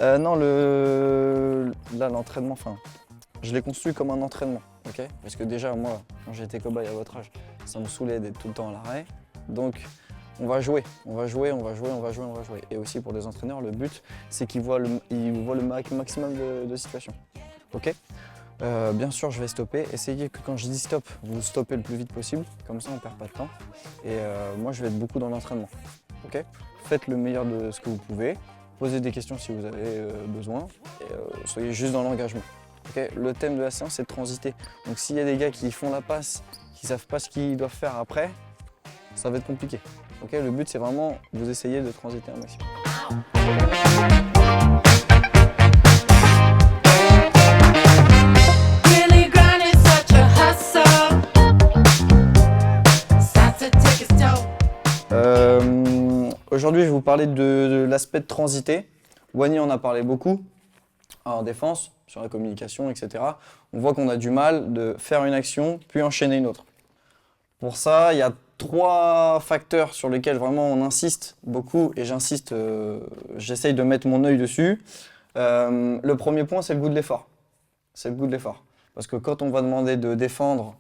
Non, là, l'entraînement, enfin, je l'ai construit comme un entraînement, ok? Parce que déjà, moi, quand j'étais cobaye à votre âge, ça me saoulait d'être tout le temps à l'arrêt. Donc, on va jouer. Et aussi pour les entraîneurs, le but, c'est qu'ils voient le maximum de situations, ok? Bien sûr, je vais stopper. Essayez que quand je dis stop, vous stoppez le plus vite possible. Comme ça, on ne perd pas de temps. Et moi, je vais être beaucoup dans l'entraînement, ok? Faites le meilleur de ce que vous pouvez. Posez des questions si vous avez besoin. Et soyez juste dans l'engagement. Okay, le thème de la séance, c'est de transiter. Donc s'il y a des gars qui font la passe, qui ne savent pas ce qu'ils doivent faire après, ça va être compliqué. Okay, le but, c'est vraiment vous essayer de transiter un maximum. Aujourd'hui, je vais vous parler de l'aspect de transiter. Wani en a parlé beaucoup en défense, sur la communication, etc. On voit qu'on a du mal de faire une action, puis enchaîner une autre. Pour ça, il y a 3 facteurs sur lesquels vraiment on insiste beaucoup, et j'insiste, j'essaye de mettre mon œil dessus. Le premier point, c'est le goût de l'effort. C'est le goût de l'effort. Parce que quand on va demander de défendre,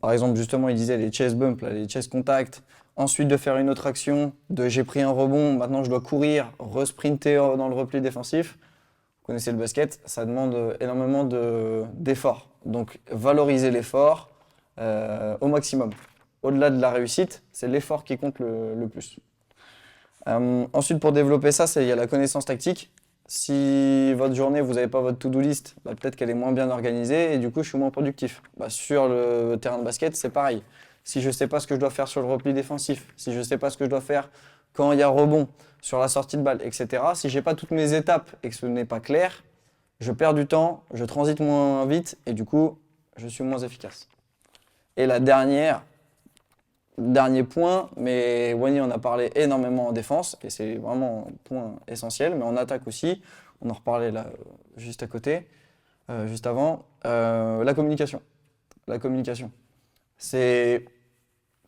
par exemple, justement, il disait les chest bumps, là, les chest contact, ensuite de faire une autre action, de j'ai pris un rebond, maintenant je dois courir, resprinter dans le repli défensif. Vous connaissez le basket, ça demande énormément d'efforts. Donc valoriser l'effort au maximum. Au-delà de la réussite, c'est l'effort qui compte le plus. Ensuite, pour développer ça, il y a la connaissance tactique. Si votre journée, vous n'avez pas votre to-do list, peut-être qu'elle est moins bien organisée et du coup, je suis moins productif. Sur le terrain de basket, c'est pareil. Si je ne sais pas ce que je dois faire sur le repli défensif, si je ne sais pas ce que je dois faire quand il y a rebond, sur la sortie de balle, etc. Si je n'ai pas toutes mes étapes et que ce n'est pas clair, je perds du temps, je transite moins vite et du coup, je suis moins efficace. Et la dernier point, mais Wani en a parlé énormément en défense et c'est vraiment un point essentiel, mais en attaque aussi, on en reparlait là juste à côté, juste avant, la communication. La communication, c'est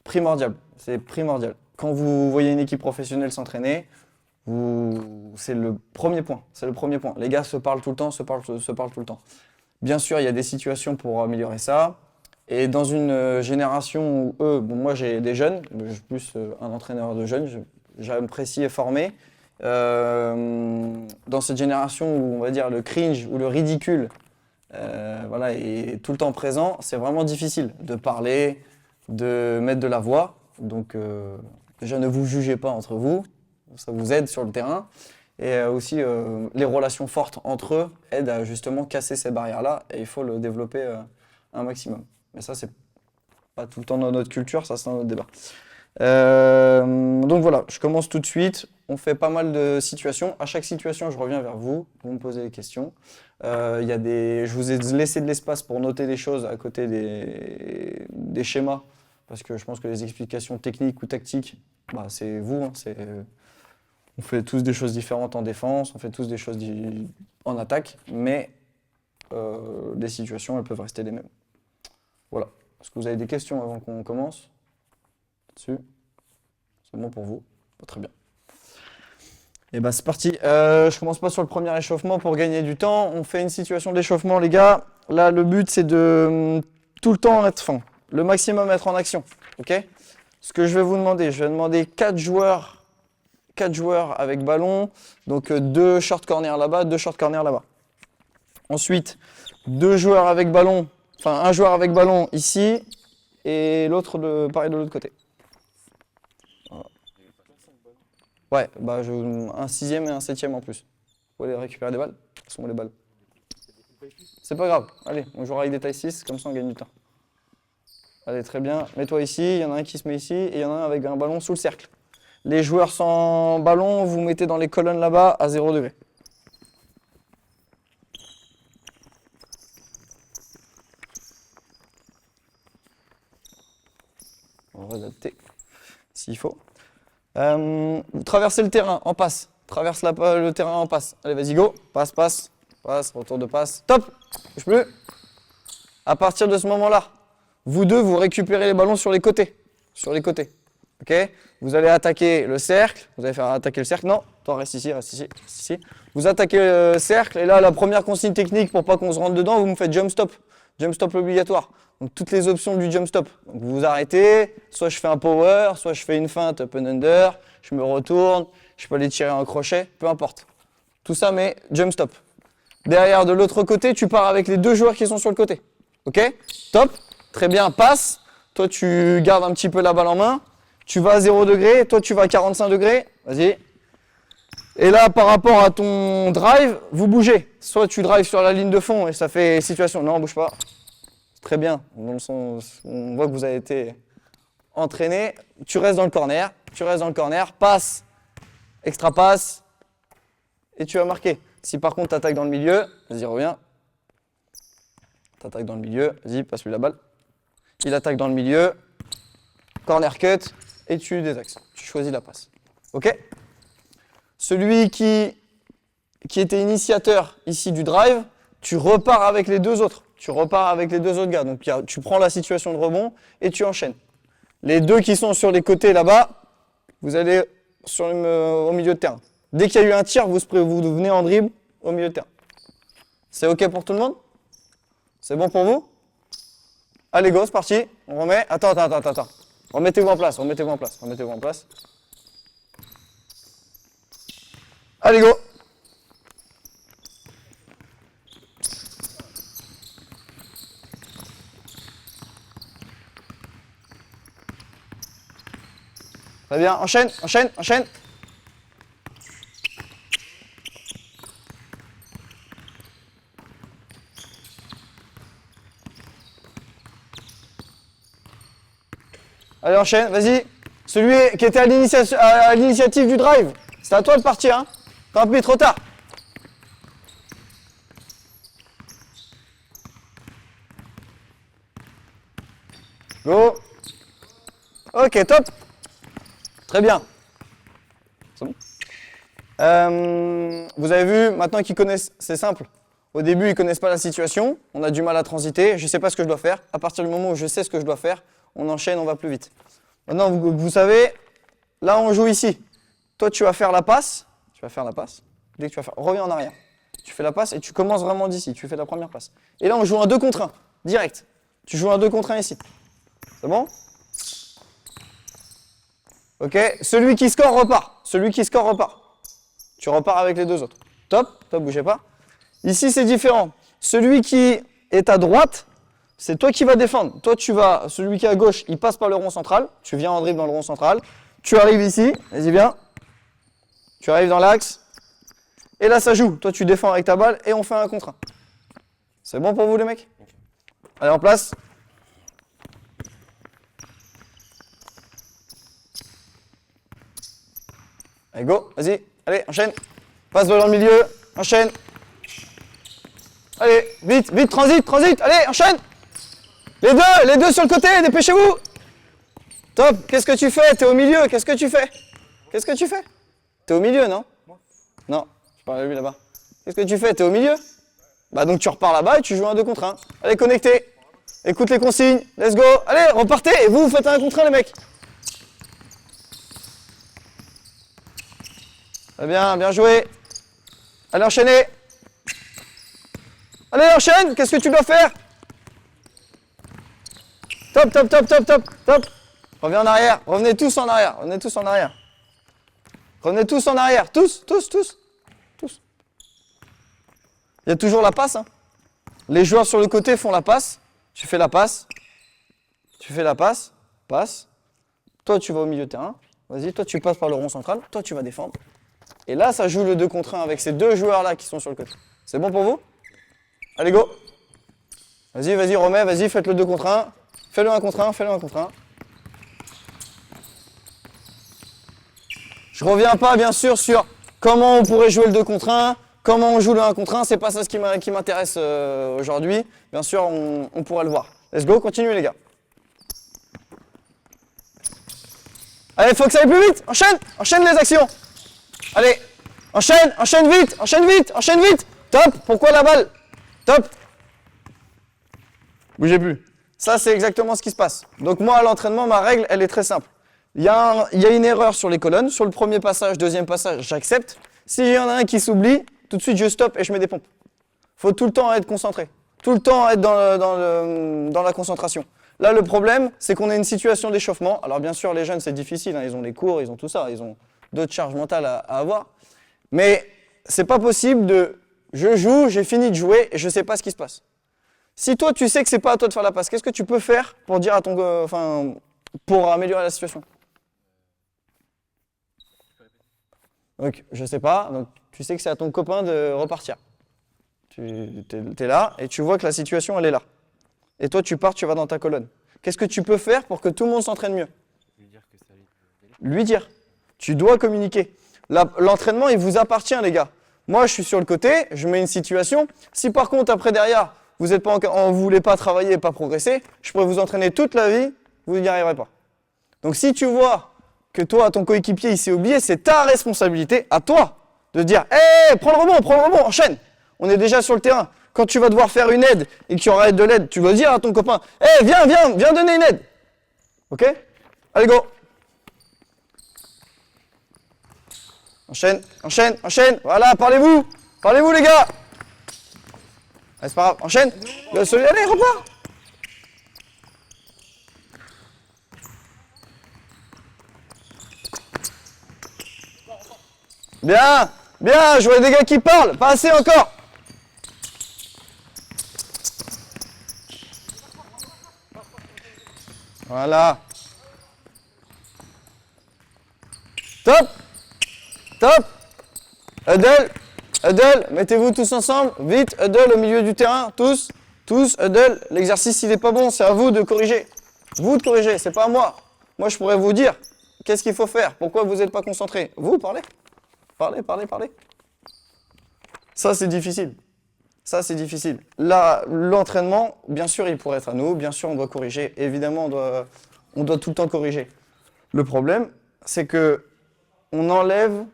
primordial, c'est primordial. Quand vous voyez une équipe professionnelle s'entraîner, c'est le premier point, c'est le premier point. Les gars se parlent tout le temps, se parlent tout le temps. Bien sûr, il y a des situations pour améliorer ça. Et dans une génération où moi j'ai des jeunes, je suis plus un entraîneur de jeunes, j'apprécie former. Dans cette génération où on va dire le cringe ou le ridicule est tout le temps présent, c'est vraiment difficile de parler, de mettre de la voix. Donc déjà ne vous jugez pas entre vous, ça vous aide sur le terrain. Et aussi les relations fortes entre eux aident à justement casser ces barrières-là et il faut le développer un maximum. Mais ça, c'est pas tout le temps dans notre culture, ça c'est un autre débat. Donc voilà, je commence tout de suite. On fait pas mal de situations. À chaque situation, je reviens vers vous. Vous me posez des questions. Je vous ai laissé de l'espace pour noter des choses à côté des schémas. Parce que je pense que les explications techniques ou tactiques, c'est vous. Hein, on fait tous des choses différentes en défense, on fait tous des choses en attaque. Mais les situations, elles peuvent rester les mêmes. Voilà. Est-ce que vous avez des questions avant qu'on commence là-dessus? C'est bon pour vous? Très bien. Et c'est parti. Je commence pas sur le premier échauffement pour gagner du temps. On fait une situation d'échauffement, les gars. Là, le but, c'est de tout le temps le maximum être en action. Ok? Ce que je vais vous demander, je vais demander 4 joueurs avec ballon. Donc 2 short corners là-bas, 2 short corners là-bas. Ensuite, 2 joueurs avec ballon. Enfin, un joueur avec ballon ici et l'autre pareil de l'autre côté. Voilà. Ouais, un 6e et un 7e en plus. Vous voulez récupérer des balles? Ce sont les balles. C'est pas grave. Allez, on jouera avec des tailles 6, comme ça on gagne du temps. Allez, très bien. Mets-toi ici, il y en a un qui se met ici et il y en a un avec un ballon sous le cercle. Les joueurs sans ballon, vous mettez dans les colonnes là-bas à 0 degré. On va adapter s'il faut. Vous traversez le terrain en passe. Traverse le terrain en passe. Allez, vas-y, go. Passe, retour de passe. Top. Bouge plus. À partir de ce moment-là, vous deux, vous récupérez les ballons sur les côtés. Ok? Vous allez attaquer le cercle. Vous allez faire attaquer le cercle. Non, toi reste ici, reste ici, reste ici. Vous attaquez le cercle. Et là, la première consigne technique pour pas qu'on se rentre dedans, vous me faites jump stop. Jump stop obligatoire. Donc toutes les options du jump stop. Donc vous vous arrêtez. Soit je fais un power, soit je fais une feinte up and under. Je me retourne. Je peux aller tirer un crochet. Peu importe. Tout ça, mais jump stop. Derrière, de l'autre côté, tu pars avec les deux joueurs qui sont sur le côté. Ok? Top. Très bien. Passe. Toi, tu gardes un petit peu la balle en main. Tu vas à 0 degré. Toi, tu vas à 45 degrés. Vas-y. Et là, par rapport à ton drive, vous bougez. Soit tu drives sur la ligne de fond et ça fait situation. Non, bouge pas. Très bien. On voit que vous avez été entraîné. Tu restes dans le corner. Tu restes dans le corner. Passe. Extra passe. Et tu vas marquer. Si par contre tu attaques dans le milieu, vas-y, reviens. Tu attaques dans le milieu. Vas-y, passe-lui la balle. Il attaque dans le milieu. Corner cut. Et tu désaxes. Tu choisis la passe. Ok? Celui qui était initiateur ici du drive, tu repars avec les deux autres. Tu repars avec les deux autres gars. Donc tu prends la situation de rebond et tu enchaînes. Les deux qui sont sur les côtés là-bas, vous allez au milieu de terrain. Dès qu'il y a eu un tir, vous venez en dribble au milieu de terrain. C'est OK pour tout le monde? C'est bon pour vous? Allez go, c'est parti. On remet. Attends. Remettez-vous en place. Allez go. Très bien, enchaîne. Allez, enchaîne, vas-y. Celui qui était à l'initiative du drive, c'est à toi de partir, hein. Tant pis, trop tard. Go. Ok, top. Très bien. C'est bon. Vous avez vu, maintenant qu'ils connaissent, c'est simple. Au début, ils ne connaissent pas la situation, on a du mal à transiter, je ne sais pas ce que je dois faire. À partir du moment où je sais ce que je dois faire, on enchaîne, on va plus vite. Maintenant, vous savez, là on joue ici. Toi, tu vas faire la passe. Dès que tu vas faire, reviens en arrière. Tu fais la passe et tu commences vraiment d'ici. Tu fais la première passe. Et là, on joue un 2 contre 1, direct. Tu joues un 2 contre 1 ici. C'est bon? Ok, celui qui score repart. Tu repars avec les deux autres. Top, bougez pas. Ici, c'est différent. Celui qui est à droite, c'est toi qui vas défendre. Toi, celui qui est à gauche, il passe par le rond central. Tu viens en dribble dans le rond central. Tu arrives ici, vas-y, viens. Tu arrives dans l'axe. Et là, ça joue. Toi, tu défends avec ta balle et on fait un contre 1. C'est bon pour vous, les mecs? Allez, en place. Allez, go, vas-y. Allez, enchaîne. Passe dans le milieu, enchaîne. Allez, vite, transite. Allez, enchaîne. Les deux sur le côté, dépêchez-vous. Top, qu'est-ce que tu fais? T'es au milieu, qu'est-ce que tu fais? T'es au milieu, non? Non, je parle à lui là-bas. Qu'est-ce que tu fais? T'es au milieu? Bah donc tu repars là-bas et tu joues un 2 contre 1. Allez, connectez. Écoute les consignes, let's go. Allez, repartez et vous faites un 1 contre 1, les mecs. Très bien, bien joué. Allez, enchaînez. Allez, enchaîne, qu'est-ce que tu dois faire? Top. Reviens en arrière, revenez tous en arrière. Tous. Il y a toujours la passe, hein. Les joueurs sur le côté font la passe. Tu fais la passe. Passe. Toi, tu vas au milieu de terrain. Vas-y, toi, tu passes par le rond central. Toi, tu vas défendre. Et là, ça joue le 2 contre 1 avec ces deux joueurs-là qui sont sur le côté. C'est bon pour vous? Allez, go. Vas-y, remets, vas-y, faites le 2 contre 1. Fais-le 1 contre 1. Je reviens pas, bien sûr, sur comment on pourrait jouer le 2 contre 1, comment on joue le 1 contre 1. C'est pas ça qui m'intéresse aujourd'hui. Bien sûr, on pourra le voir. Let's go, continuez les gars. Allez, faut que ça aille plus vite. Enchaîne les actions. Allez, enchaîne vite. Top, pourquoi la balle? Top. Bougez plus. Ça, c'est exactement ce qui se passe. Donc moi, à l'entraînement, ma règle, elle est très simple. il y a une erreur sur les colonnes. Sur le premier passage, deuxième passage, j'accepte. S'il y en a un qui s'oublie, tout de suite je stoppe et je mets des pompes. Faut tout le temps être concentré. Tout le temps être dans la concentration. Là, le problème, c'est qu'on a une situation d'échauffement. Alors bien sûr, les jeunes, c'est difficile. Hein, ils ont les cours, ils ont tout ça. Ils ont d'autres charges mentales à avoir. Mais c'est pas possible de... Je joue, j'ai fini de jouer et je sais pas ce qui se passe. Si toi, tu sais que c'est pas à toi de faire la passe, qu'est-ce que tu peux faire pour dire à ton... pour améliorer la situation? Donc, je sais pas. Donc, tu sais que c'est à ton copain de repartir. Tu es là et tu vois que la situation, elle est là. Et toi, tu pars, tu vas dans ta colonne. Qu'est-ce que tu peux faire pour que tout le monde s'entraîne mieux? Lui dire. Tu dois communiquer. L'entraînement, il vous appartient, les gars. Moi, je suis sur le côté, je mets une situation. Si par contre, après, derrière, vous ne voulez pas travailler, pas progresser, je pourrais vous entraîner toute la vie, vous n'y arriverez pas. Donc, si tu vois que toi, ton coéquipier, il s'est oublié, c'est ta responsabilité, à toi, de dire « Hé, prends le rebond, enchaîne !» On est déjà sur le terrain. Quand tu vas devoir faire une aide et qu'il y aura de l'aide, tu dois dire à ton copain « Hé, viens donner une aide !» Ok? Allez, go! Enchaîne. Voilà, parlez-vous, les gars. Allez, c'est pas grave, enchaîne. Allez, repars. Bien, je vois des gars qui parlent, pas assez encore. Voilà. Top. Huddle, mettez-vous tous ensemble, vite, huddle au milieu du terrain, tous, huddle. L'exercice, il n'est pas bon, c'est à vous de corriger. Vous de corriger, c'est pas à moi. Moi, je pourrais vous dire, qu'est-ce qu'il faut faire? Pourquoi vous n'êtes pas concentré? Vous, parlez. Ça, c'est difficile. Là, l'entraînement, bien sûr, il pourrait être à nous, bien sûr, on doit corriger. Évidemment, on doit tout le temps corriger. Le problème, c'est que on enlève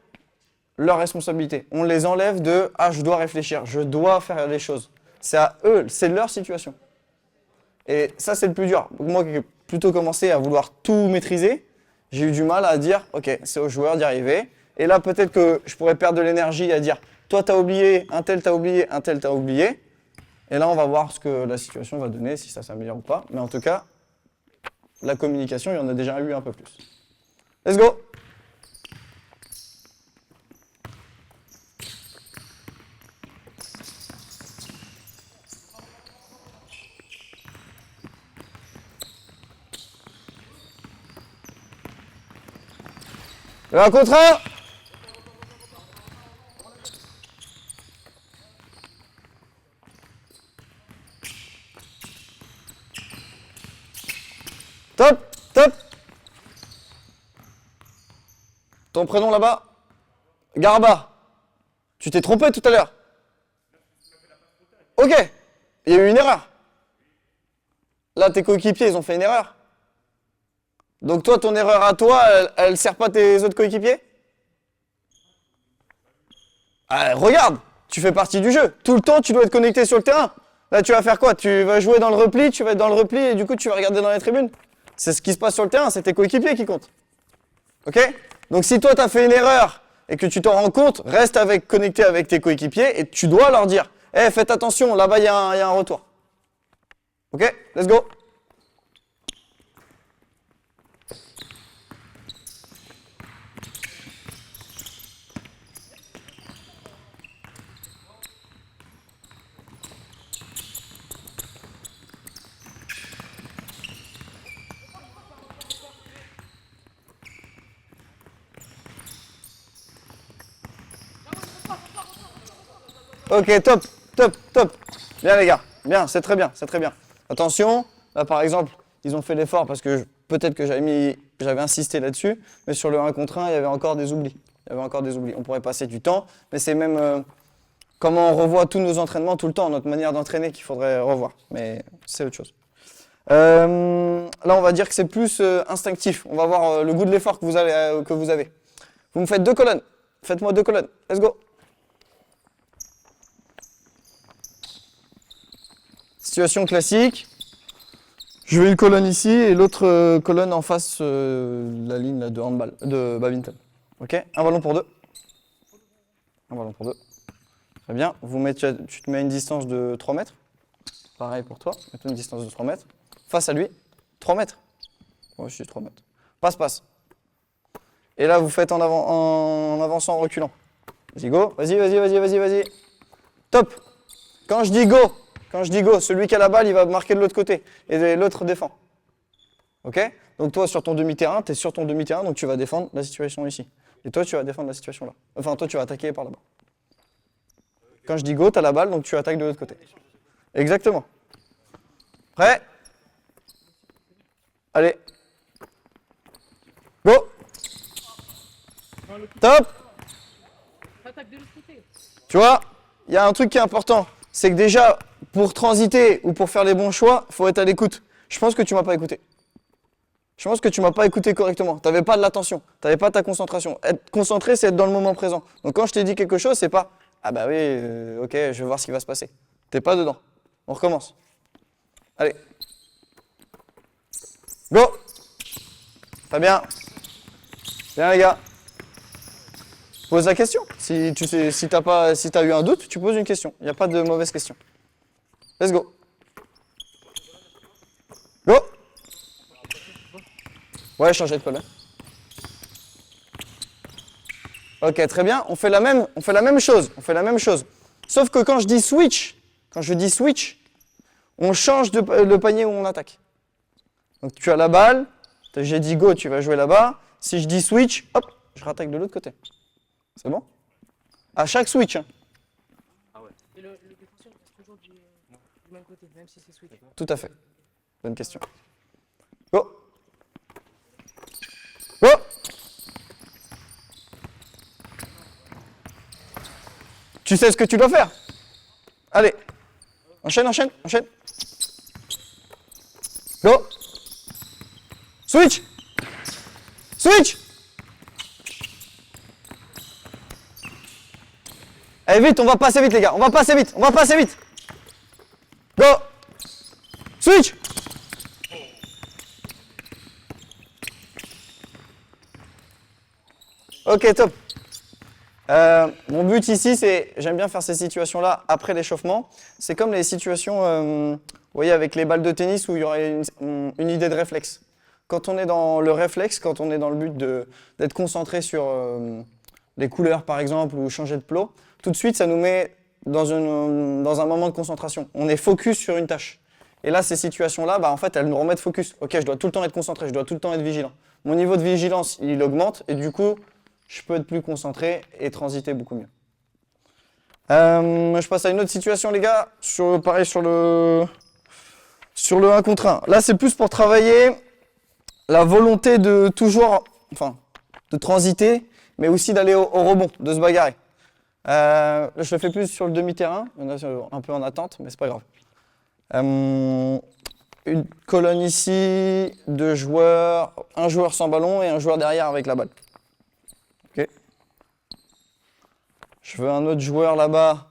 leur responsabilité. On les enlève de « Ah, je dois réfléchir, je dois faire les choses ». C'est à eux, c'est leur situation. Et ça, c'est le plus dur. Moi qui ai plutôt commencé à vouloir tout maîtriser, j'ai eu du mal à dire « Ok, c'est aux joueurs d'y arriver ». Et là, peut-être que je pourrais perdre de l'énergie à dire « Toi, t'as oublié, un tel t'a oublié, un tel t'a oublié ». Et là, on va voir ce que la situation va donner, si ça s'améliore ou pas. Mais en tout cas, la communication, il y en a déjà eu un peu plus. Let's go! Un contre un. Top. Ton prénom là-bas? Garba. Tu t'es trompé tout à l'heure. Ok. Il y a eu une erreur. Là, tes coéquipiers, ils ont fait une erreur. Donc toi, ton erreur à toi, elle sert pas tes autres coéquipiers? Regarde, tu fais partie du jeu. Tout le temps, tu dois être connecté sur le terrain. Là, tu vas faire quoi? Tu vas jouer dans le repli, tu vas être dans le repli et du coup, tu vas regarder dans les tribunes. C'est ce qui se passe sur le terrain, c'est tes coéquipiers qui comptent. Ok? Donc si toi, tu as fait une erreur et que tu t'en rends compte, reste connecté avec tes coéquipiers et tu dois leur dire « Hey, faites attention, là-bas, il y a un retour. » Ok? Let's go. Ok, top. Bien les gars, bien, c'est très bien. Attention, là par exemple, ils ont fait l'effort parce que peut-être que j'avais insisté là-dessus, mais sur le 1 contre 1, il y avait encore des oublis. On pourrait passer du temps, mais c'est même comment on revoit tous nos entraînements tout le temps, notre manière d'entraîner qu'il faudrait revoir, mais c'est autre chose. Là, on va dire que c'est plus instinctif. On va voir le goût de l'effort que vous avez. Vous me faites 2 colonnes. Faites-moi 2 colonnes. Let's go. Situation classique. Je veux une colonne ici et l'autre colonne en face la ligne là, de handball, de badminton. Ok, un ballon pour deux. Un ballon pour deux. Très bien. Tu te mets à une distance de 3 mètres. Pareil pour toi. Mets-toi une distance de 3 mètres. Face à lui. 3 mètres. Moi, je suis 3 mètres. Passe, passe. Et là, vous faites en avançant, en reculant. Vas-y, go. Vas-y, vas-y, vas-y, vas-y, vas-y. Top. Quand je dis go, celui qui a la balle, il va marquer de l'autre côté. Et l'autre défend. Ok? Donc toi, sur ton demi-terrain, tu es sur ton demi-terrain, donc tu vas défendre la situation ici. Et toi, tu vas défendre la situation là. Enfin, toi, tu vas attaquer par là-bas. Quand je dis go, tu as la balle, donc tu attaques de l'autre côté. Exactement. Prêt? Allez. Go. Top. Tu vois, il y a un truc qui est important. C'est que déjà, pour transiter ou pour faire les bons choix, il faut être à l'écoute. Je pense que tu m'as pas écouté. Je pense que tu m'as pas écouté correctement. Tu n'avais pas de l'attention. Tu n'avais pas ta concentration. Être concentré, c'est être dans le moment présent. Donc quand je t'ai dit quelque chose, c'est pas « Ah bah oui, ok, je vais voir ce qui va se passer ». T'es pas dedans. On recommence. Allez. Go. Très bien. Bien les gars. Pose la question. Si t'as eu un doute, tu poses une question. Il n'y a pas de mauvaise question. Let's go. Go. Ouais, changer de colonne. Ok, très bien. On fait la même chose. On fait la même chose. Sauf que quand je dis switch, on change le panier où on attaque. Donc tu as la balle. J'ai dit go, tu vas jouer là-bas. Si je dis switch, hop, je rattaque de l'autre côté. C'est bon? À chaque switch. Hein. Ah ouais. Et le défenseur reste toujours du même côté, même si c'est switch. Tout à fait. Bonne question. Go. Go. Tu sais ce que tu dois faire. Allez. Enchaîne, enchaîne, enchaîne. Go. Switch. Switch. Allez vite, on va passer vite les gars, on va passer vite. Go. Switch. Ok, top. Mon but ici, j'aime bien faire ces situations-là après l'échauffement. C'est comme les situations, vous voyez, avec les balles de tennis où il y aurait une idée de réflexe. Quand on est dans le réflexe, quand on est dans le but d'être concentré sur les couleurs par exemple ou changer de plot, tout de suite ça nous met dans un moment de concentration. On est focus sur une tâche. Et là, ces situations-là, en fait, elles nous remettent focus. Ok, je dois tout le temps être concentré, je dois tout le temps être vigilant. Mon niveau de vigilance, il augmente et du coup, je peux être plus concentré et transiter beaucoup mieux. Je passe à une autre situation, les gars. Pareil sur le 1 contre 1. Là, c'est plus pour travailler la volonté de de transiter, mais aussi d'aller au rebond, de se bagarrer. Je le fais plus sur le demi-terrain. Il y en a un peu en attente, mais c'est pas grave. Une colonne ici, 2 joueurs, un joueur sans ballon et un joueur derrière avec la balle. Ok. Je veux un autre joueur là-bas.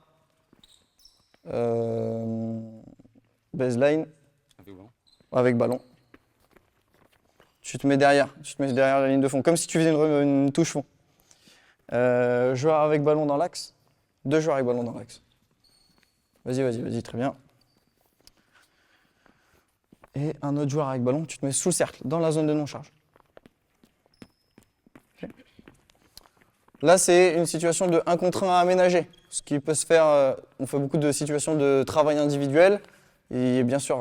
Baseline. Avec ballon. Tu te mets derrière la ligne de fond, comme si tu faisais une touche fond. Joueur avec ballon dans l'axe. 2 joueurs avec ballon dans l'axe. Vas-y, très bien. Et un autre joueur avec ballon, tu te mets sous le cercle, dans la zone de non-charge. Okay. Là, c'est une situation de 1 contre 1 à aménager. Ce qui peut se faire, on fait beaucoup de situations de travail individuel. Et bien sûr,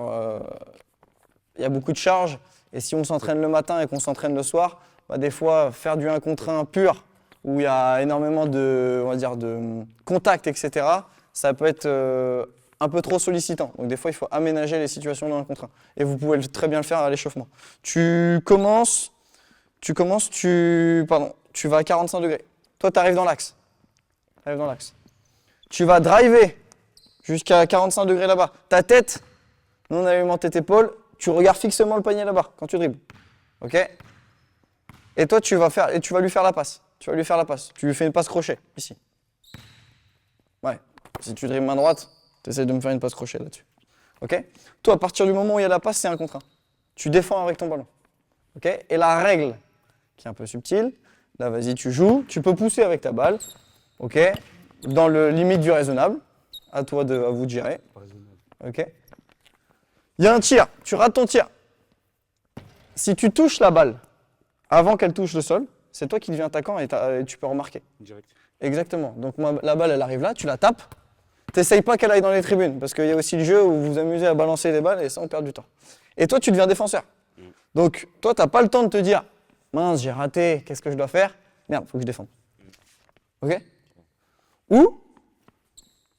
il y a beaucoup de charges. Et si on s'entraîne le matin et qu'on s'entraîne le soir, des fois, faire du 1 contre 1 pur, où il y a énormément de contact, etc., ça peut être un peu trop sollicitant. Donc des fois, il faut aménager les situations de 1 contre 1. Et vous pouvez très bien le faire à l'échauffement. Tu vas à 45 degrés. Toi, tu arrives dans l'axe. Tu vas driver jusqu'à 45 degrés là-bas. Ta tête, non alimenté tes épaules, tu regardes fixement le panier là-bas quand tu dribbles. Ok? Et toi, tu vas lui faire la passe. Tu lui fais une passe crochet, ici. Ouais. Si tu dribbles main droite, tu essaies de me faire une passe crochet là-dessus. Ok? Toi, à partir du moment où il y a la passe, c'est 1 contre 1. tu défends avec ton ballon. Okay, et la règle, qui est un peu subtile, là, vas-y, tu joues, tu peux pousser avec ta balle, ok, dans le limite du raisonnable. À vous de gérer. Ok. Il y a un tir, tu rates ton tir. Si tu touches la balle avant qu'elle touche le sol, c'est toi qui deviens attaquant et tu peux remarquer. Direct. Exactement. Donc la balle, elle arrive là, tu la tapes. T'essayes pas qu'elle aille dans les tribunes, parce qu'il y a aussi le jeu où vous vous amusez à balancer des balles et ça, on perd du temps. Et toi, tu deviens défenseur. Donc, toi, t'as pas le temps de te dire « Mince, j'ai raté, qu'est-ce que je dois faire? Merde, faut que je défende. » Ok? Ou,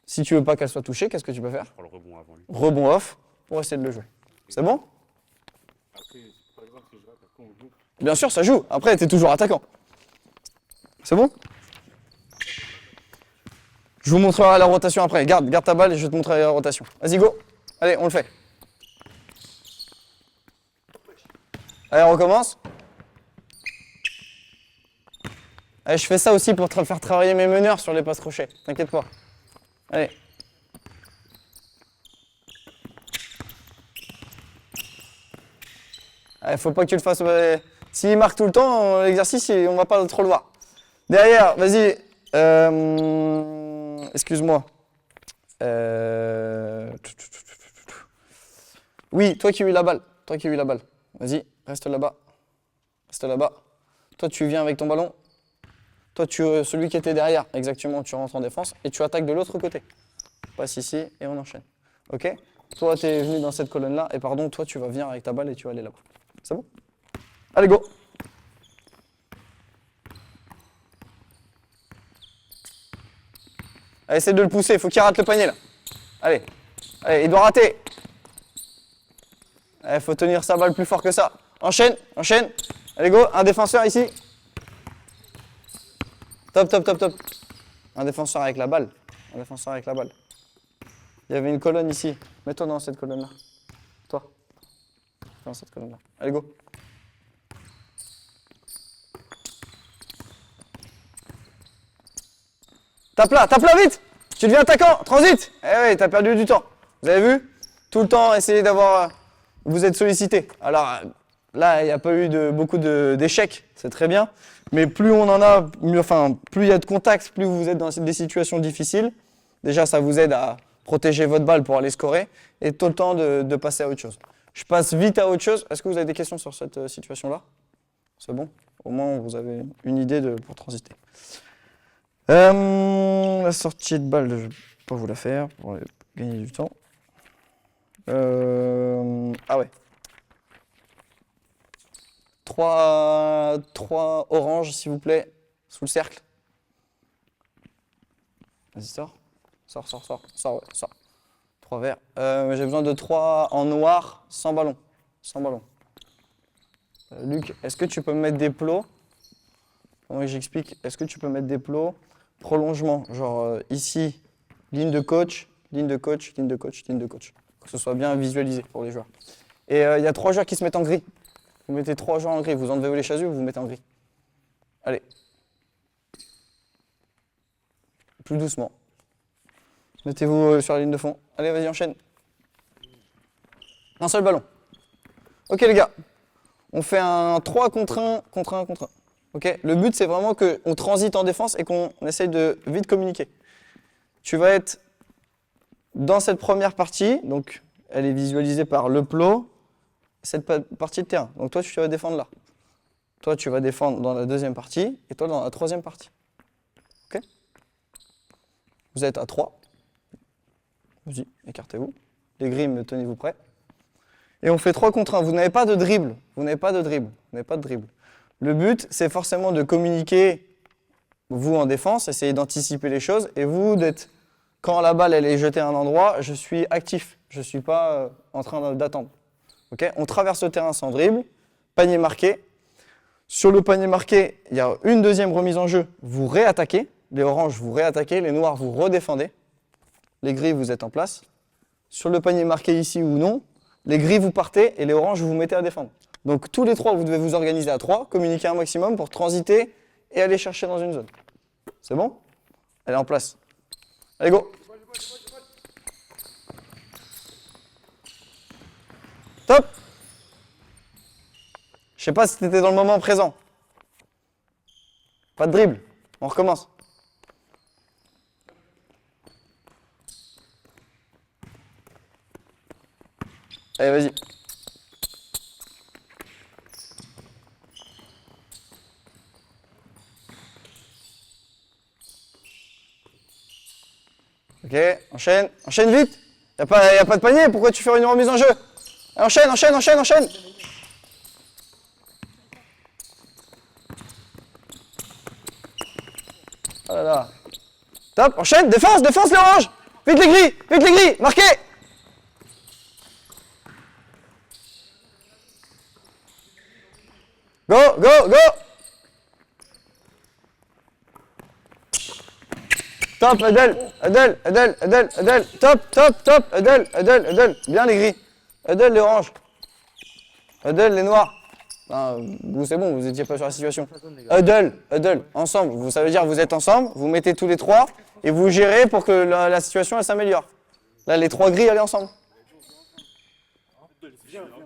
si tu veux pas qu'elle soit touchée, qu'est-ce que tu peux faire? Je prends le rebond avant lui. Rebond off pour essayer de le jouer. C'est bon? Après, par exemple, si je rate, après on joue. Bien sûr, ça joue. Après, t'es toujours attaquant. C'est bon? Je vous montrerai la rotation après. Garde ta balle et je vais te montrer la rotation. Vas-y, go. Allez, on le fait. Allez, on recommence. Allez, je fais ça aussi pour faire travailler mes meneurs sur les passes crochets. T'inquiète pas. Allez. Allez, faut pas que tu le fasses. S'il marque tout le temps, l'exercice, on va pas trop le voir. Derrière, vas-y. Excuse-moi. Oui, toi qui as eu la balle. Vas-y, reste là-bas. Toi, tu viens avec ton ballon. Toi, celui qui était derrière, exactement, tu rentres en défense et tu attaques de l'autre côté. Passe ici et on enchaîne. Ok? Toi, tu es venu dans cette colonne-là et pardon, toi, tu vas venir avec ta balle et tu vas aller là-bas. C'est bon? Allez, go! Allez, essaie de le pousser, il faut qu'il rate le panier là. Allez, il doit rater. Il faut tenir sa balle plus fort que ça. Enchaîne. Allez, go, un défenseur ici. Top. Un défenseur avec la balle. Il y avait une colonne ici. Mets-toi dans cette colonne-là. Toi. Dans cette colonne-là. Allez, go. Tape là vite. Tu deviens attaquant, transit. Eh oui, t'as perdu du temps. Vous avez vu? Tout le temps, essayez d'avoir... Vous êtes sollicité. Alors là, il n'y a pas eu beaucoup d'échecs, c'est très bien. Mais plus on en a, plus il y a de contacts, plus vous êtes dans des situations difficiles. Déjà, ça vous aide à protéger votre balle pour aller scorer. Et tout le temps de passer à autre chose. Je passe vite à autre chose. Est-ce que vous avez des questions sur cette situation-là? C'est bon? Au moins, vous avez une idée pour transiter. La sortie de balle, je ne vais pas vous la faire pour gagner du temps. Ah ouais. 3 oranges, s'il vous plaît, sous le cercle. Vas-y, sors. Sors. 3 verts. J'ai besoin de 3 en noir, sans ballon. Luc, est-ce que tu peux me mettre des plots? Comment j'explique? Est-ce que tu peux mettre des plots? Prolongement, genre ici, ligne de coach. Que ce soit bien visualisé pour les joueurs. Et il y a 3 joueurs qui se mettent en gris. Vous mettez 3 joueurs en gris, vous enlevez les chasubles, vous vous mettez en gris. Allez. Plus doucement. Mettez-vous sur la ligne de fond. Allez, vas-y, enchaîne. Un seul ballon. Ok les gars, on fait un 3 contre 1, contre 1, contre 1. Okay, le but, c'est vraiment qu'on transite en défense et qu'on essaye de vite communiquer. Tu vas être dans cette première partie, donc elle est visualisée par le plot, cette partie de terrain. Donc toi, tu vas défendre là. Toi, tu vas défendre dans la deuxième partie et toi dans la troisième partie. Ok? Vous êtes à 3. Vas-y, écartez-vous. Les grilles, tenez-vous prêts. Et on fait 3 contre 1. Vous n'avez pas de dribble. Le but, c'est forcément de communiquer, vous en défense, essayer d'anticiper les choses, et vous d'être, quand la balle elle est jetée à un endroit, je suis actif, je ne suis pas en train d'attendre. Okay, on traverse le terrain sans dribble, panier marqué. Sur le panier marqué, il y a une deuxième remise en jeu, vous réattaquez, les oranges vous réattaquez, les noirs vous redéfendez, les gris vous êtes en place. Sur le panier marqué ici ou non, les gris vous partez et les oranges vous vous mettez à défendre. Donc tous les 3, vous devez vous organiser à 3, communiquer un maximum pour transiter et aller chercher dans une zone. C'est bon? Elle est en place. Allez, go! Top! Je sais pas si tu étais dans le moment présent. Pas de dribble. On recommence. Allez, vas-y. Ok, enchaîne, enchaîne vite. Y a pas de panier, pourquoi tu fais une remise en jeu? Enchaîne, enchaîne, enchaîne, enchaîne. Oh là là. Top, enchaîne, défense, défense les oranges. Vite les gris, marquez. Go, go, go. Top, Adel, top, Adel, bien les gris, Adel les oranges, Adel les noirs. Vous c'est bon, vous n'étiez pas sur la situation. Adel, ensemble, ça veut dire vous êtes ensemble, vous mettez tous les trois et vous gérez pour que la situation elle s'améliore. Là les trois gris, allez ensemble.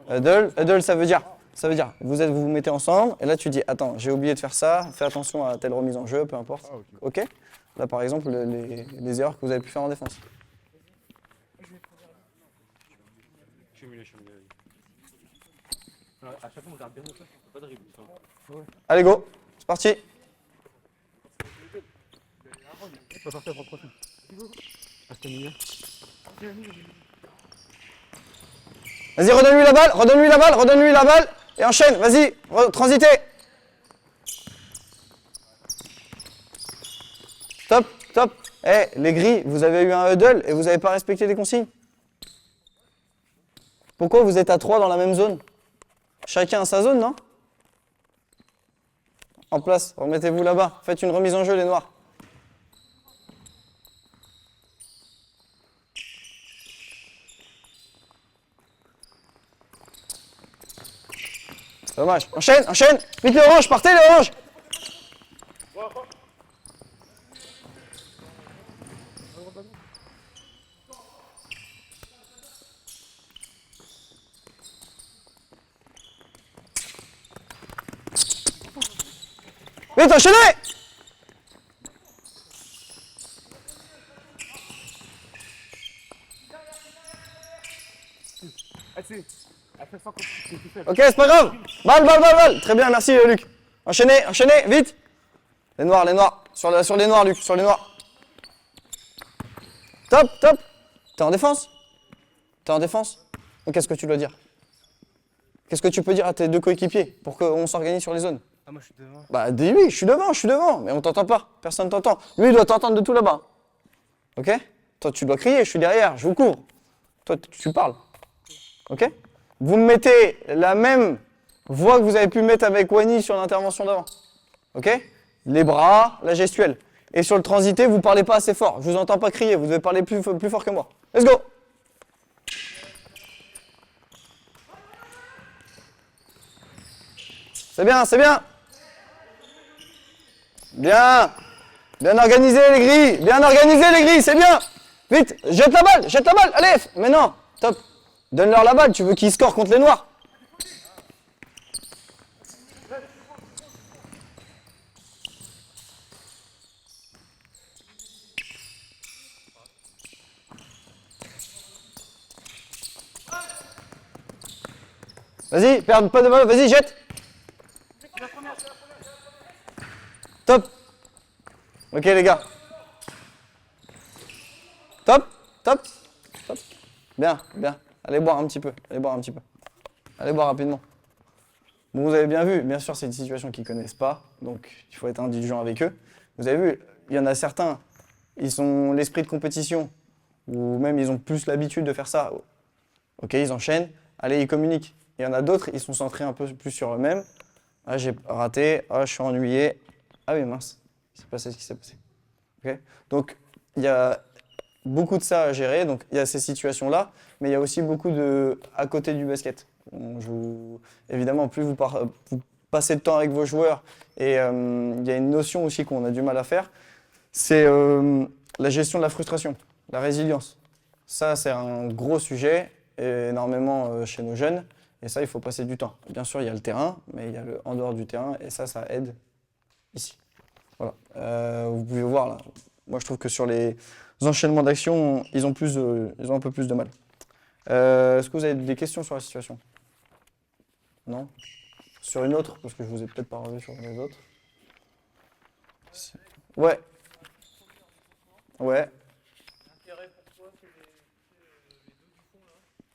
Adel, ça veut dire vous vous mettez ensemble et là tu dis attends, j'ai oublié de faire ça, fais attention à telle remise en jeu, peu importe. Ok. Là, par exemple, les erreurs que vous avez pu faire en défense. À chaque fois, on garde bien notre place, pas de dribble. Allez, go. C'est parti. On va partir pour le prochain. Vas-y, redonne-lui la balle. Et enchaîne, vas-y, transitez. Top. Les gris, vous avez eu un huddle et vous n'avez pas respecté les consignes. Pourquoi vous êtes à 3 dans la même zone? Chacun a sa zone, non? En place, remettez-vous là-bas. Faites une remise en jeu, les noirs. Dommage. Enchaîne. Vite les oranges, partez les oranges. Vite, enchaînez! Ok, c'est pas grave. Balle. Très bien, merci Luc. Enchaînez, vite. Les noirs. Sur les noirs, Luc, sur les noirs. Top. T'es en défense? Donc qu'est-ce que tu dois dire? Qu'est-ce que tu peux dire à tes deux coéquipiers pour qu'on s'organise sur les zones? Ah, moi je suis devant. Bah dis-lui, je suis devant, mais on t'entend pas, personne t'entend. Lui, il doit t'entendre de tout là-bas. Ok? Toi, tu dois crier, je suis derrière, je vous couvre. Toi, tu parles. Ok? Vous me mettez la même voix que vous avez pu mettre avec Wani sur l'intervention d'avant. Ok? Les bras, la gestuelle. Et sur le transité, vous parlez pas assez fort. Je vous entends pas crier, vous devez parler plus fort que moi. Let's go! C'est bien. Bien organisé les gris, c'est bien. Vite, jette la balle, allez. Mais non, top. Donne-leur la balle, tu veux qu'ils scorent contre les noirs. Vas-y, perds pas de balle, vas-y, jette. Top. Ok les gars. Top. Bien. Allez boire un petit peu. Allez boire rapidement. Bon, vous avez bien vu, bien sûr c'est une situation qu'ils ne connaissent pas, donc il faut être indulgent avec eux. Vous avez vu, il y en a certains, ils ont l'esprit de compétition, ou même ils ont plus l'habitude de faire ça. Ok, ils enchaînent, allez, ils communiquent. Il y en a d'autres, ils sont centrés un peu plus sur eux-mêmes. Ah, j'ai raté, je suis ennuyé. Ah oui, mince, il s'est passé ce qui s'est passé. Okay. Donc, il y a beaucoup de ça à gérer, donc il y a ces situations-là, mais il y a aussi beaucoup de à côté du basket. Évidemment, plus vous passez de temps avec vos joueurs, et il y a une notion aussi qu'on a du mal à faire, c'est la gestion de la frustration, la résilience. Ça, c'est un gros sujet, énormément chez nos jeunes, Et ça, il faut passer du temps. Bien sûr, il y a le terrain, mais il y a le en dehors du terrain, et ça aide ici. Voilà. Vous pouvez voir là. Moi, je trouve que sur les enchaînements d'actions, ils ont un peu plus de mal. Est-ce que vous avez des questions sur la situation? Non? Sur une autre? Parce que je vous ai peut-être pas revu sur les autres. Ouais. Ouais.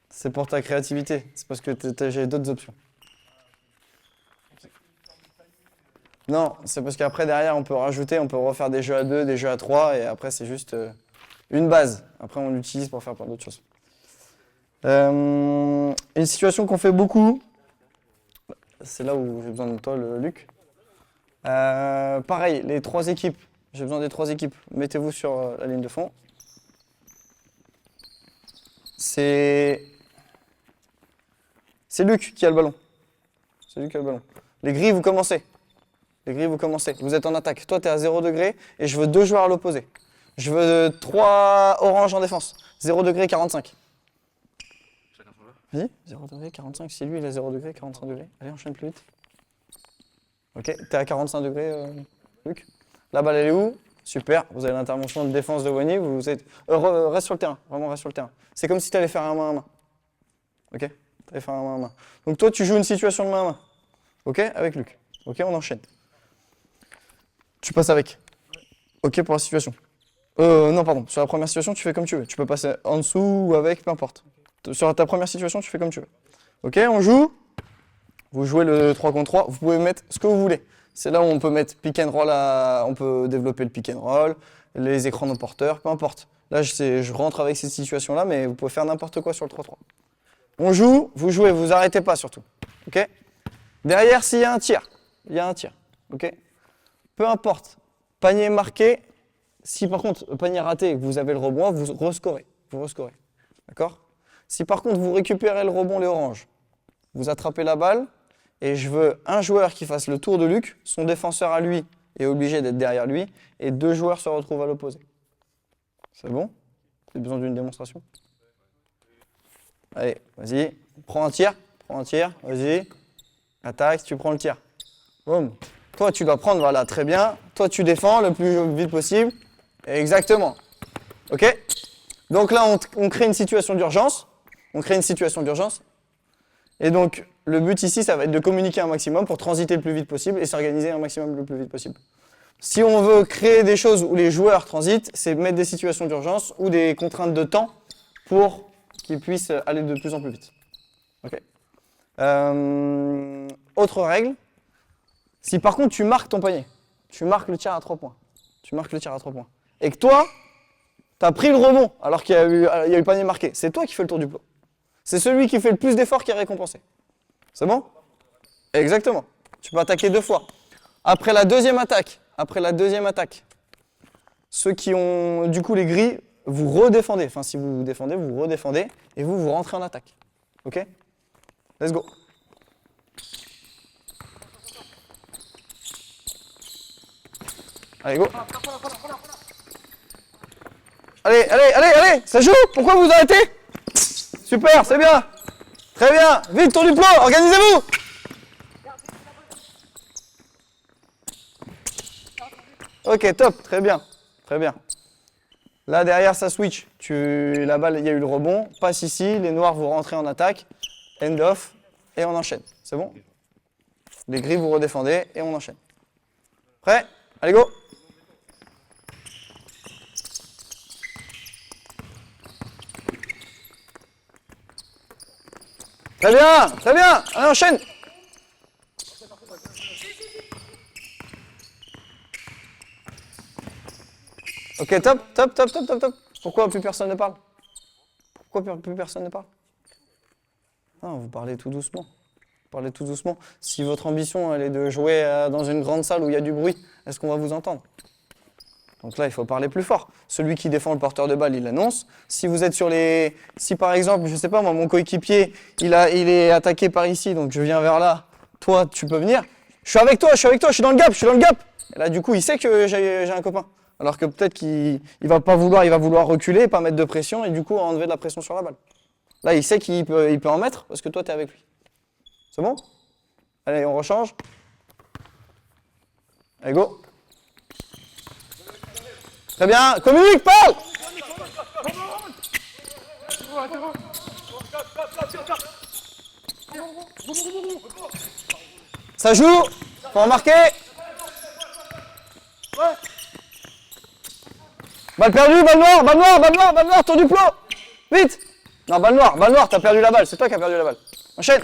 C'est pour ta créativité. C'est parce que j'ai d'autres options. Non, c'est parce qu'après, derrière, on peut rajouter, on peut refaire des jeux à 2, des jeux à 3, et après, c'est juste une base. Après, on l'utilise pour faire plein d'autres choses. Une situation qu'on fait beaucoup, c'est là où j'ai besoin de toi, Luc. Pareil, les 3 équipes. J'ai besoin des 3 équipes. Mettez-vous sur la ligne de fond. C'est Luc qui a le ballon. C'est Luc qui a le ballon. Les grilles, vous commencez. Les grilles, vous commencez. Vous êtes en attaque. Toi, tu es à 0 degré et je veux 2 joueurs à l'opposé. Je veux 3 oranges en défense. 0 degré, 45. Chacun son jeu. Vas-y, 0 degré, 45. Si lui, il est 0 degré, 45 degrés. Allez, enchaîne plus vite. Ok, t'es à 45 degrés, Luc. La balle, elle est où? Super, vous avez l'intervention de défense de Wany. Vous êtes... reste sur le terrain, vraiment reste sur le terrain. C'est comme si tu allais faire un main à main. Ok? Tu allais faire un main à main. Donc toi, tu joues une situation de main à main. Ok? Avec Luc. Ok, on enchaîne. Tu passes avec. Ok pour la situation. Non, pardon. Sur la première situation, tu fais comme tu veux. Tu peux passer en dessous ou avec, peu importe. Sur ta première situation, tu fais comme tu veux. Ok, on joue. Vous jouez le 3 contre 3. Vous pouvez mettre ce que vous voulez. C'est là où on peut mettre pick and roll, on peut développer le pick and roll, les écrans non porteurs, peu importe. Là, je rentre avec cette situation-là, mais vous pouvez faire n'importe quoi sur le 3-3. On joue, vous jouez, vous arrêtez pas surtout. Ok? Derrière, s'il y a un tir, il y a un tir. Ok? Peu importe. Panier marqué. Si par contre, panier raté et que vous avez le rebond, vous rescorez. Vous rescorez. D'accord? Si par contre, vous récupérez le rebond, les oranges, vous attrapez la balle, et je veux un joueur qui fasse le tour de Luc, son défenseur à lui est obligé d'être derrière lui, et 2 joueurs se retrouvent à l'opposé. C'est bon? Vous avez besoin d'une démonstration? Allez, vas-y, prends un tir, vas-y, attaque, tu prends le tir. Boum. Toi, tu dois prendre, voilà, très bien. Toi, tu défends le plus vite possible. Exactement. Ok? Donc là, on crée une situation d'urgence. Et donc, le but ici, ça va être de communiquer un maximum pour transiter le plus vite possible et s'organiser un maximum le plus vite possible. Si on veut créer des choses où les joueurs transitent, c'est mettre des situations d'urgence ou des contraintes de temps pour qu'ils puissent aller de plus en plus vite. Ok. Autre règle, si par contre tu marques ton panier, tu marques le tir à 3 points, et que toi, tu as pris le rebond alors qu'il y a eu le panier marqué, c'est toi qui fais le tour du plot. C'est celui qui fait le plus d'efforts qui est récompensé. C'est bon? Exactement. Tu peux attaquer 2 fois. Après la deuxième attaque, ceux qui ont du coup les grilles, vous redéfendez. Enfin, si vous défendez, vous redéfendez et vous rentrez en attaque. Ok? Let's go. Allez, go. Allez, ça joue. Pourquoi vous arrêtez? Super, c'est bien. Très bien. Vite, tour du plot, organisez-vous. Ok, top, très bien. Là, derrière, ça switch. La balle, il y a eu le rebond. Passe ici, les noirs, vous rentrez en attaque. End off, et on enchaîne. C'est bon? Les gris, vous redéfendez, et on enchaîne. Prêt? Allez, go. Très bien. Allez, enchaîne. Ok, top. Pourquoi plus personne ne parle? Non, vous parlez tout doucement. Si votre ambition, elle est de jouer dans une grande salle où il y a du bruit, est-ce qu'on va vous entendre? Donc là, il faut parler plus fort. Celui qui défend le porteur de balle, il annonce. Si vous êtes sur les... Si par exemple, je sais pas moi, mon coéquipier, il est attaqué par ici, donc je viens vers là. Toi, tu peux venir. Je suis avec toi, je suis dans le gap. Et là, du coup, il sait que j'ai un copain. Alors que peut-être qu'il va vouloir reculer, pas mettre de pression, et du coup, enlever de la pression sur la balle. Là, il sait qu'il peut en mettre, parce que toi, tu es avec lui. C'est bon? Allez, on rechange. Allez, go. Très bien. Communique, parle! Ça joue. Faut en marquer. Balle perdue, balle noire, balle noire, balle noire, balle noire, tour du plot. Vite. Non, balle noire, t'as perdu la balle. C'est toi qui as perdu la balle. Enchaîne.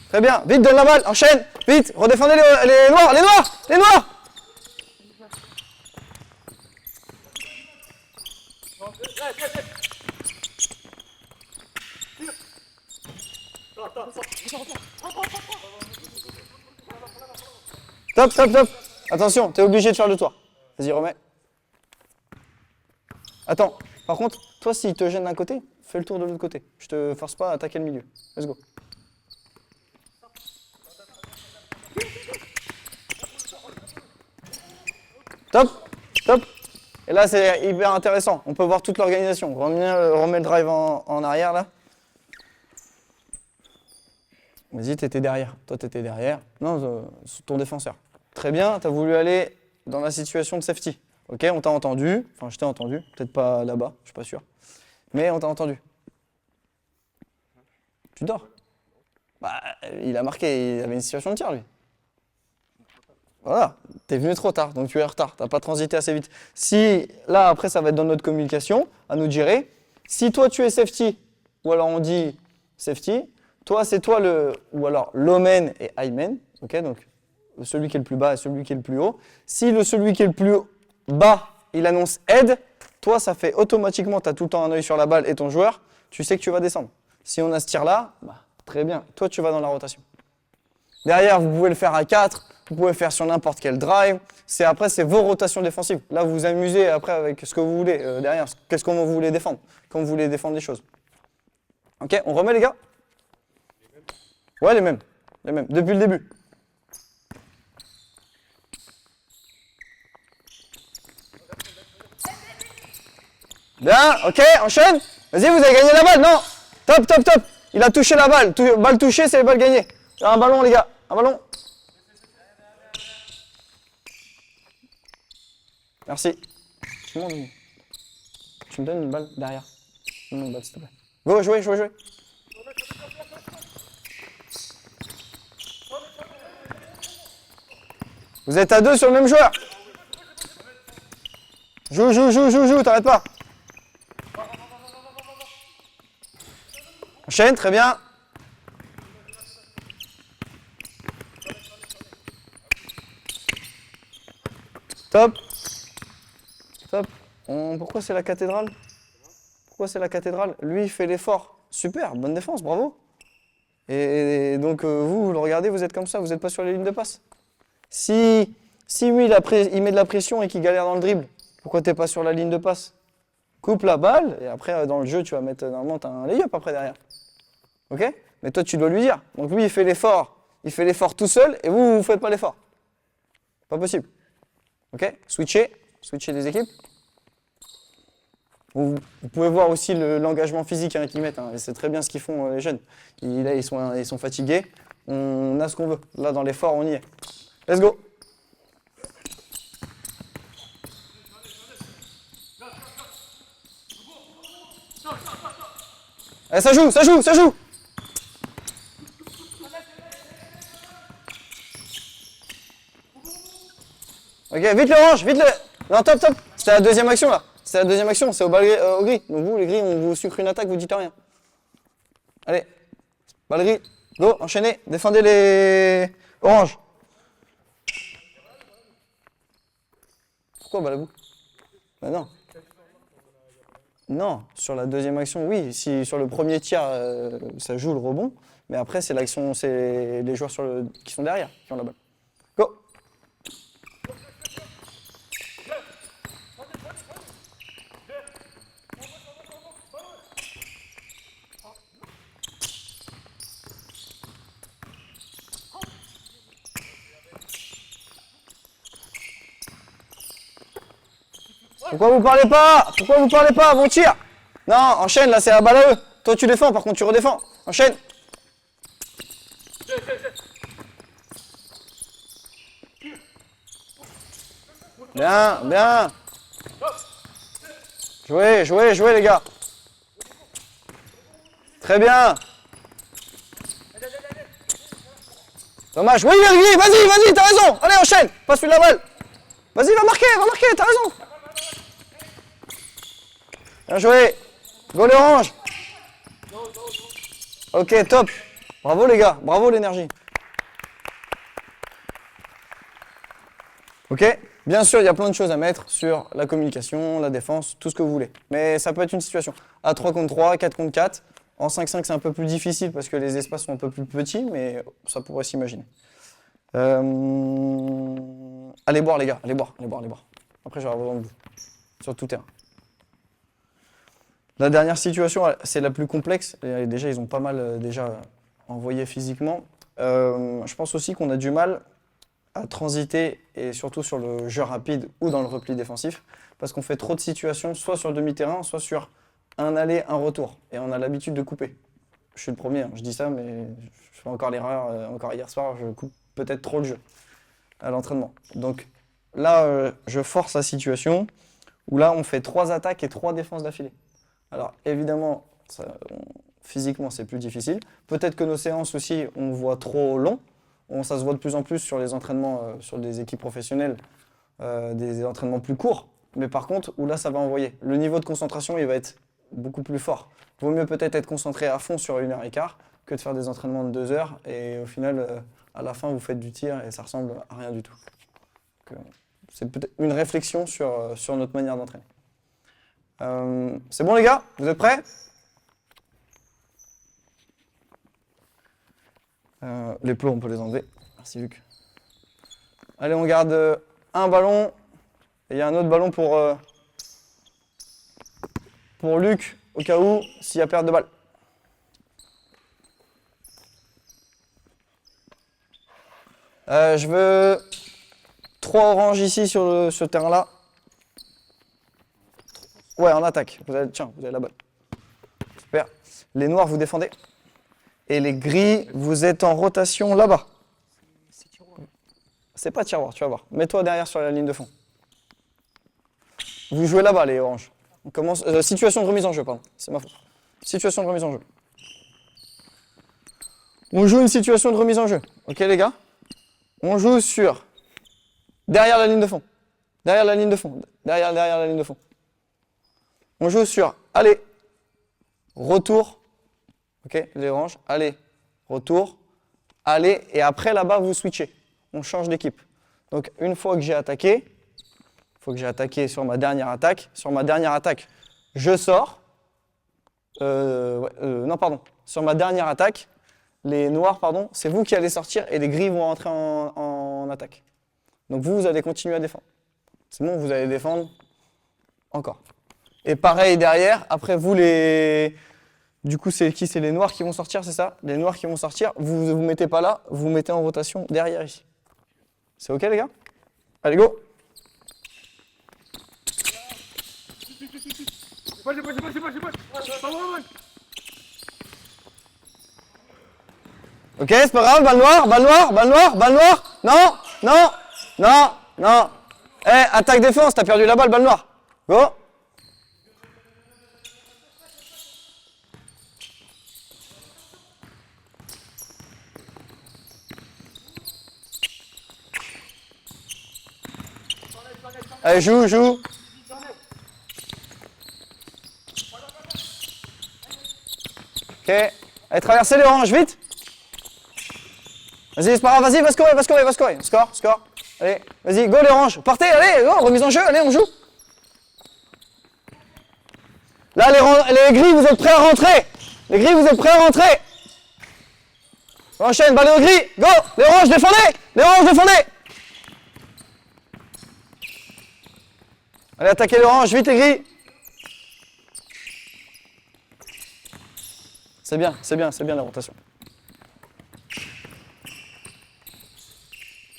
Très bien, vite, donne la balle, enchaîne, vite, redéfendez les noirs, les noirs, les noirs. Top, stop, stop. Attention, t'es obligé de faire le tour. Vas-y, remets. Attends, par contre, toi, s'il te gêne d'un côté, fais le tour de l'autre côté. Je te force pas à attaquer le milieu. Let's go. Top, top. Et là, c'est hyper intéressant. On peut voir toute l'organisation. Remets le drive en arrière, là. Vas-y, t'étais derrière. Toi, t'étais derrière. Non, ton défenseur. Très bien, t'as voulu aller dans la situation de safety. Ok, on t'a entendu. Enfin, je t'ai entendu. Peut-être pas là-bas, je suis pas sûr. Mais on t'a entendu. Tu dors. Bah, il a marqué, il avait une situation de tir, lui. Voilà, t'es venu trop tard, donc tu es en retard, t'as pas transité assez vite. Si, là, après, ça va être dans notre communication, à nous de gérer. Si toi, tu es safety, ou alors on dit safety, toi, c'est toi ou alors low man et high man, ok, donc celui qui est le plus bas et celui qui est le plus haut. Si celui qui est le plus bas, il annonce aide, toi, ça fait automatiquement, tu as tout le temps un œil sur la balle et ton joueur, tu sais que tu vas descendre. Si on a ce tir-là, bah, très bien, toi, tu vas dans la rotation. Derrière, vous pouvez le faire à 4, vous pouvez le faire sur n'importe quel drive. Après, c'est vos rotations défensives. Là, vous vous amusez après avec ce que vous voulez derrière. Qu'est-ce qu'on vous voulez défendre? Quand vous voulez défendre les choses. Ok, on remet les gars? Ouais, les mêmes. Les mêmes, depuis le début. Bien, ok, enchaîne. Vas-y, vous avez gagné la balle, non? Top, top, top. Il a touché la balle. Balle touchée, c'est balle gagnée. Un ballon, les gars. Un ballon. Merci. Tu me donnes une balle derrière. Donne-moi une balle, s'il te plaît. Go, jouez, jouez, jouez. Vous êtes à 2 sur le même joueur. Joue, joue, joue, joue, joue, t'arrêtes pas. Enchaîne, très bien. Top. Top. Pourquoi c'est la cathédrale? Pourquoi c'est la cathédrale? Lui, il fait l'effort. Super, bonne défense, bravo. Et donc, vous le regardez, vous êtes comme ça, vous n'êtes pas sur les lignes de passe. Si lui, il met de la pression et qu'il galère dans le dribble, pourquoi tu n'es pas sur la ligne de passe? Coupe la balle, et après, dans le jeu, tu vas mettre, normalement, tu as un lay-up après derrière. Ok? Mais toi, tu dois lui dire. Donc lui, il fait l'effort tout seul, et vous ne faites pas l'effort. Pas possible. Ok? Switchez les équipes. Vous pouvez voir aussi l'engagement physique qu'ils mettent. Hein, et c'est très bien ce qu'ils font, les jeunes. Là, ils sont fatigués. On a ce qu'on veut. Là, dans l'effort, on y est. Let's go! Allez, ça joue, ça joue, ça joue! Ok, vite l'orange, vite le... Non, top, top! C'était la deuxième action, là. C'est la deuxième action, c'est au gris. Donc vous, les gris, on vous sucre une attaque, vous dites rien. Allez, balle gris, go, enchaînez, défendez les oranges. Pourquoi balle à bout? Bah non. Non, sur la deuxième action, oui. Si sur le premier tir, ça joue le rebond. Mais après, c'est l'action, c'est les joueurs qui sont derrière qui ont la balle. Go! Pourquoi vous parlez pas? Pourquoi vous parlez pas? Bon tir! Non, enchaîne, là, c'est la balle à eux. Toi, tu défends, par contre, tu redéfends. Enchaîne. Bien, bien. Jouez, jouez, jouez, les gars. Très bien. Dommage. Oui, Virgile, vas-y, vas-y, t'as raison. Allez, enchaîne. Passe-lui la balle. Vas-y, va marquer, t'as raison. Bien joué. Go l'orange. Ok, top. Bravo, les gars. Bravo, l'énergie. Ok. Bien sûr, il y a plein de choses à mettre sur la communication, la défense, tout ce que vous voulez. Mais ça peut être une situation. À 3 contre 3, 4 contre 4. En 5-5, c'est un peu plus difficile parce que les espaces sont un peu plus petits, mais ça pourrait s'imaginer. Allez boire, les gars. Allez boire. Après, j'aurai besoin de vous. Sur tout terrain. La dernière situation, c'est la plus complexe. Et déjà, ils ont pas mal envoyé physiquement. Je pense aussi qu'on a du mal à transiter, et surtout sur le jeu rapide ou dans le repli défensif, parce qu'on fait trop de situations, soit sur le demi-terrain, soit sur un aller, un retour. Et on a l'habitude de couper. Je suis le premier, hein, je dis ça, mais je fais encore l'erreur. Encore hier soir, je coupe peut-être trop le jeu à l'entraînement. Donc là, je force la situation où là, on fait 3 attaques et 3 défenses d'affilée. Alors évidemment, physiquement, c'est plus difficile. Peut-être que nos séances aussi, on voit trop long. Ça se voit de plus en plus sur les entraînements, sur des équipes professionnelles, des entraînements plus courts. Mais par contre, où là, ça va envoyer. Le niveau de concentration, il va être beaucoup plus fort. Vaut mieux peut-être être concentré à fond sur 1h15 que de faire des entraînements de 2 heures. Et au final, à la fin, vous faites du tir et ça ressemble à rien du tout. C'est peut-être une réflexion sur notre manière d'entraîner. C'est bon les gars? Vous êtes prêts? Les plots, on peut les enlever. Merci Luc. Allez, on garde un ballon. Et il y a un autre ballon pour Luc, au cas où, s'il y a perte de balle. Je veux 3 oranges ici sur ce terrain-là. Ouais, en attaque. Tiens, vous avez la balle. Super. Les noirs, vous défendez. Et les gris, vous êtes en rotation là-bas. C'est pas tiroir, tu vas voir. Mets-toi derrière sur la ligne de fond. Vous jouez là-bas, les oranges. On commence. Situation de remise en jeu, pardon. C'est ma faute. Situation de remise en jeu. On joue une situation de remise en jeu. Ok, les gars? On joue sur. Derrière la ligne de fond. Derrière la ligne de fond. Derrière la ligne de fond. On joue sur. Allez. Retour. Ok, les oranges. Allez. Retour. Allez. Et après, là-bas, vous switchez. On change d'équipe. Donc, une fois que j'ai attaqué, sur ma dernière attaque. Sur ma dernière attaque, je sors. Non, pardon. Sur ma dernière attaque, les noirs, pardon, c'est vous qui allez sortir et les gris vont rentrer en attaque. Donc, vous allez continuer à défendre. C'est bon, vous allez défendre encore. Et pareil derrière, après vous les... Du coup, c'est qui? C'est les noirs qui vont sortir, c'est ça? Les noirs qui vont sortir, vous ne vous mettez pas là, vous vous mettez en rotation derrière ici. C'est ok les gars? Allez, go! Ok, c'est pas grave, balle noire. Non. Eh, attaque défense, t'as perdu la balle noire. Go! Allez, joue. Ok. Allez, traversez les oranges, vite. Vas-y, c'est pas grave, vas-y, va scorer. Score. Allez, vas-y, go les oranges. Partez, allez, go, remise en jeu, allez, on joue. Là, les gris, vous êtes prêts à rentrer. On enchaîne, balle au gris, go. Les oranges, défendez. Allez, attaquez l'orange, vite les gris. C'est bien la rotation.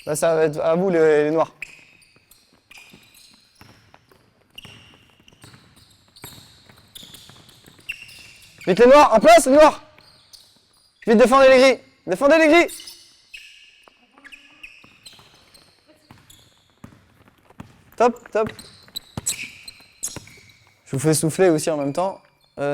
Là, ça va être à vous les noirs. Vite les noirs, en place, les noirs. Vite, défendez les gris. Défendez les gris. Top, top. Je vous fais souffler aussi en même temps.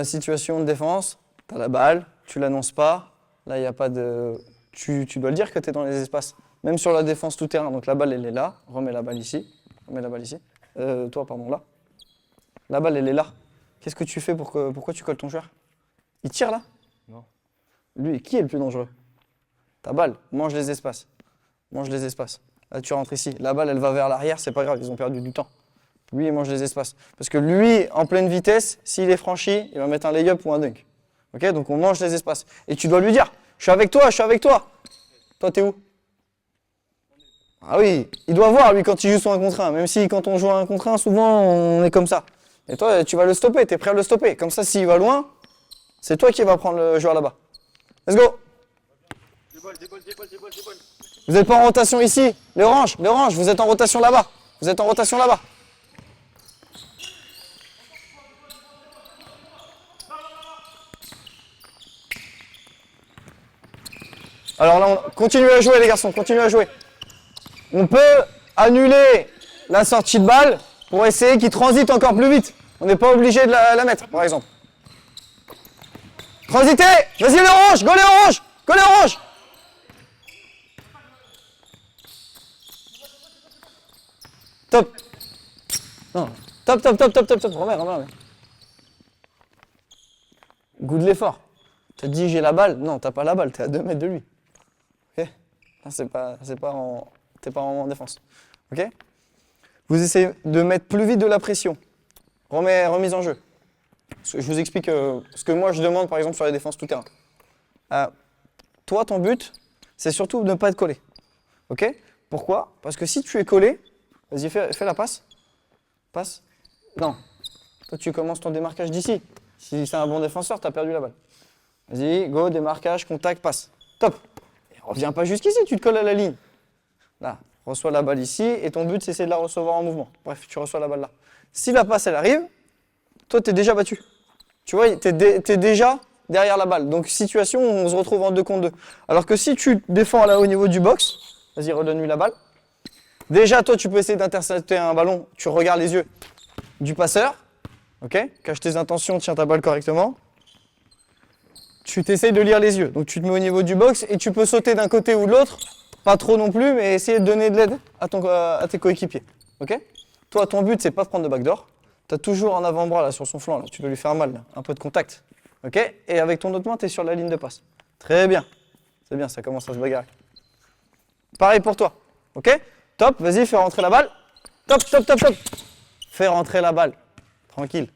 Situation de défense, t'as la balle, tu l'annonces pas. Là, il n'y a pas de... Tu dois le dire que tu es dans les espaces. Même sur la défense tout terrain. Donc la balle, elle est là. Remets la balle ici. Remets la balle ici. Toi, pardon, là. La balle, elle est là. Qu'est-ce que tu fais pourquoi tu colles ton joueur? Il tire là? Non. Lui, qui est le plus dangereux? Ta balle, mange les espaces. Mange les espaces. Là, tu rentres ici. La balle, elle va vers l'arrière, c'est pas grave, ils ont perdu du temps. Lui, il mange les espaces. Parce que lui, en pleine vitesse, s'il est franchi, il va mettre un lay-up ou un dunk. Ok? Donc on mange les espaces. Et tu dois lui dire, je suis avec toi, je suis avec toi. Toi, t'es où? Ah oui, il doit voir, lui, quand il joue sur un contre 1. Même si, quand on joue à un contre 1, souvent, on est comme ça. Et toi, tu vas le stopper, t'es prêt à le stopper. Comme ça, s'il va loin, c'est toi qui vas prendre le joueur là-bas. Let's go! Vous n'êtes pas en rotation ici. L'orange, vous êtes en rotation là-bas. Vous êtes en rotation là-bas. Alors là, continuez à jouer les garçons, continuez à jouer. On peut annuler la sortie de balle pour essayer qu'il transite encore plus vite. On n'est pas obligé de la mettre, par exemple. Transitez! Vas-y l'orange! Go les oranges! Go les oranges! Top! Non. Top, top, top, top, top, top. Remets. Goût de l'effort. Tu te dis j'ai la balle. Non, t'as pas la balle, t'es à 2 mètres de lui. Ok? Là, t'es pas en défense. Ok? Vous essayez de mettre plus vite de la pression. Remise en jeu. Je vous explique ce que moi je demande par exemple sur les défenses tout terrain. Toi, ton but, c'est surtout de ne pas être collé. Ok? Pourquoi? Parce que si tu es collé, vas-y, fais la passe. Passe. Non. Toi, tu commences ton démarquage d'ici. Si c'est un bon défenseur, tu as perdu la balle. Vas-y, go, démarquage, contact, passe. Top. Et reviens pas jusqu'ici, tu te colles à la ligne. Là, reçois la balle ici, et ton but, c'est de la recevoir en mouvement. Bref, tu reçois la balle là. Si la passe, elle arrive, toi, tu es déjà battu. Tu vois, tu es déjà derrière la balle. Donc, situation où on se retrouve en 2 contre 2. Alors que si tu défends là au niveau du box, vas-y, redonne-lui la balle. Déjà, toi, tu peux essayer d'intercepter un ballon. Tu regardes les yeux du passeur. Ok? Cache tes intentions, tiens ta balle correctement. Tu t'essayes de lire les yeux. Donc, tu te mets au niveau du box et tu peux sauter d'un côté ou de l'autre. Pas trop non plus, mais essayer de donner de l'aide à tes coéquipiers. Ok? Toi, ton but, c'est pas de prendre de backdoor. Tu as toujours un avant-bras là sur son flanc. Là. Tu peux lui faire mal. Là. Un peu de contact. Ok? Et avec ton autre main, tu es sur la ligne de passe. Très bien. C'est bien, ça commence à se bagarrer. Pareil pour toi. Ok? Top, vas-y, fais rentrer la balle. Top, top, top, top. Fais rentrer la balle. Tranquille.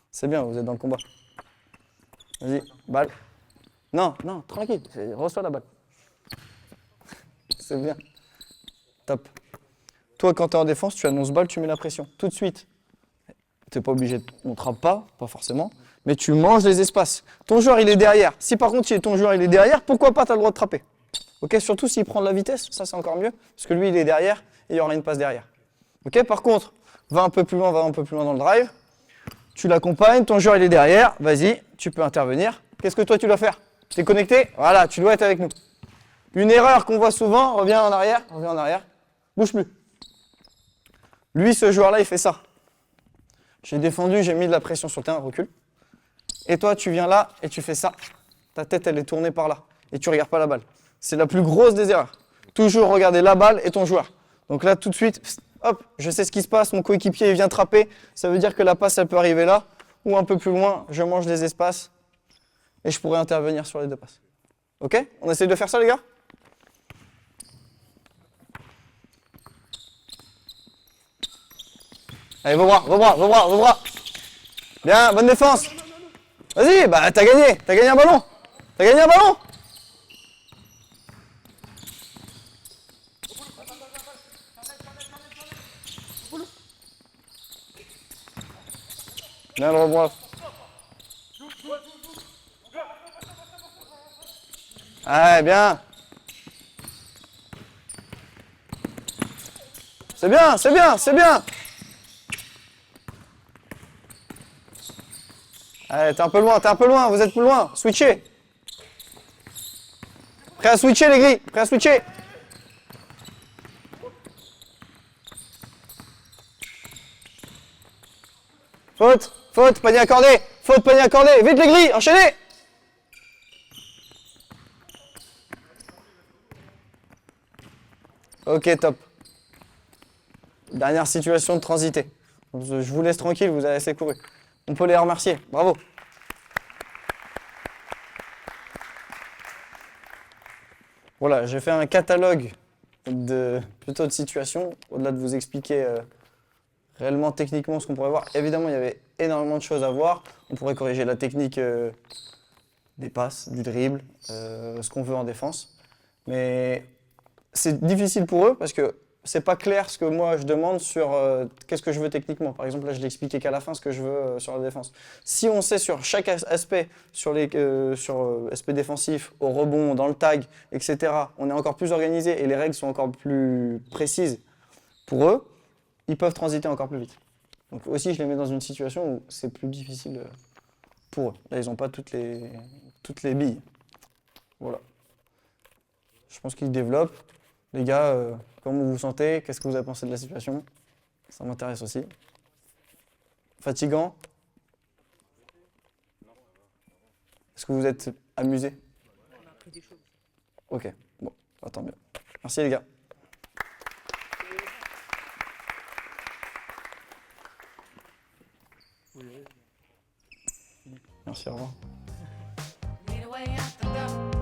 C'est bien, vous êtes dans le combat. Vas-y, balle. Non, non, tranquille. Reçois la balle. C'est bien. Top. Toi, quand tu es en défense, tu annonces balle, tu mets la pression. Tout de suite. Tu n'es pas obligé, on ne trappe pas forcément, mais tu manges les espaces. Ton joueur, il est derrière. Si par contre, ton joueur, il est derrière, pourquoi pas, tu as le droit de trapper. Ok, surtout s'il prend de la vitesse, ça c'est encore mieux, parce que lui, il est derrière et il y aura une passe derrière. Ok, par contre, va un peu plus loin dans le drive. Tu l'accompagnes, ton joueur, il est derrière. Vas-y, tu peux intervenir. Qu'est-ce que toi, tu dois faire? Tu es connecté? Voilà, tu dois être avec nous. Une erreur qu'on voit souvent, reviens en arrière, bouge plus. Lui, ce joueur-là, il fait ça. J'ai défendu, j'ai mis de la pression sur le terrain, recule. Et toi, tu viens là et tu fais ça. Ta tête, elle est tournée par là. Et tu ne regardes pas la balle. C'est la plus grosse des erreurs. Toujours regarder la balle et ton joueur. Donc là, tout de suite, hop, je sais ce qui se passe. Mon coéquipier il vient trapper. Ça veut dire que la passe, elle peut arriver là. Ou un peu plus loin, je mange les espaces. Et je pourrais intervenir sur les 2 passes. Ok? On essaie de faire ça, les gars? Allez, vos bras. Bien, bonne défense. Vas-y, bah t'as gagné un ballon. Bien le rebond. Allez, bien. C'est bien. Allez, t'es un peu loin, vous êtes plus loin. Switchez. Prêt à switcher les grilles, prêt à switcher. Faute, panier accordé. Faute, panier accordé. Vite les grilles, enchaînez. Ok, top. Dernière situation de transité. Je vous laisse tranquille, vous avez assez couru. On peut les remercier, bravo. Voilà, j'ai fait un catalogue plutôt de situations, au-delà de vous expliquer réellement techniquement ce qu'on pourrait voir. Évidemment, il y avait énormément de choses à voir. On pourrait corriger la technique des passes, du dribble, ce qu'on veut en défense. Mais c'est difficile pour eux parce que c'est pas clair ce que moi je demande sur qu'est-ce que je veux techniquement. Par exemple, là, je l'ai expliqué qu'à la fin ce que je veux sur la défense. Si on sait sur chaque aspect, sur aspect défensif, au rebond, dans le tag, etc., on est encore plus organisé et les règles sont encore plus précises pour eux, ils peuvent transiter encore plus vite. Donc aussi, je les mets dans une situation où c'est plus difficile pour eux. Là, ils n'ont pas toutes les billes. Voilà. Je pense qu'ils développent. Les gars, comment vous vous sentez? Qu'est-ce que vous avez pensé de la situation? Ça m'intéresse aussi. Fatigant? Est-ce que vous êtes amusé? On a appris des choses. Ok, bon, tant mieux. Merci les gars. Merci, au revoir. Lead away at the door.